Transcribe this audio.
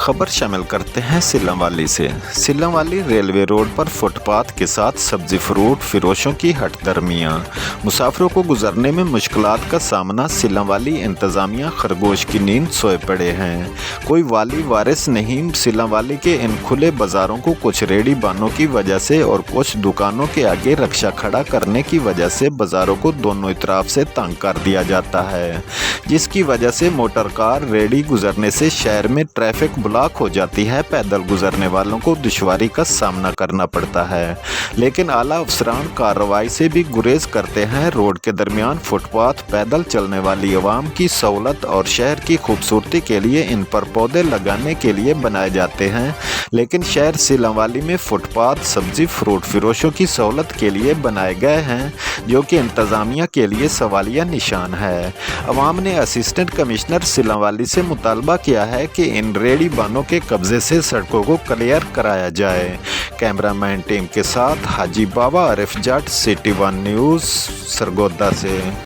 खबर शामिल करते हैं सिल्लांवाली से। सिल्लांवाली रेलवे रोड पर फुटपाथ के साथ सब्जी फ्रूट फिरोशों की हट दरमियाँ मुसाफिरों को गुजरने में मुश्किलात का सामना। सिल्लांवाली इंतज़ामिया खरगोश की नींद सोए पड़े हैं, कोई वाली वारिस नहीं। सिल्लांवाली के इन खुले बाज़ारों को कुछ रेडी बानों की वजह से और कुछ दुकानों के आगे रक्षा खड़ा करने की वजह से बाज़ारों को दोनों तरफ से तंग कर दिया जाता है, जिसकी वजह से मोटर कार रेडी गुजरने से शहर में ट्रैफिक ब्लॉक हो जाती है। पैदल गुजरने वालों को दुश्वारी का सामना करना पड़ता है, लेकिन आला अफसरान कार्रवाई से भी गुरेज करते हैं। रोड के दरमियान फुटपाथ पैदल चलने वाली आवाम की सहूलत और शहर की खूबसूरती के लिए इन पर पौधे लगाने के लिए बनाए जाते हैं, लेकिन शहर सिल्लांवाली में फुटपाथ सब्जी फ्रूट फिरोशों की सहूलत के लिए बनाए गए हैं, जो कि इंतज़ामिया के लिए सवालिया निशान है। अवाम ने असिस्टेंट कमिश्नर सिल्लांवाली से मुतालबा किया है कि इन रेडी बानों के कब्जे से सड़कों को क्लियर कराया जाए। कैमरामैन टीम के साथ हाजी बाबा आरिफ जट, सिटी वन न्यूज़, सरगोदा से।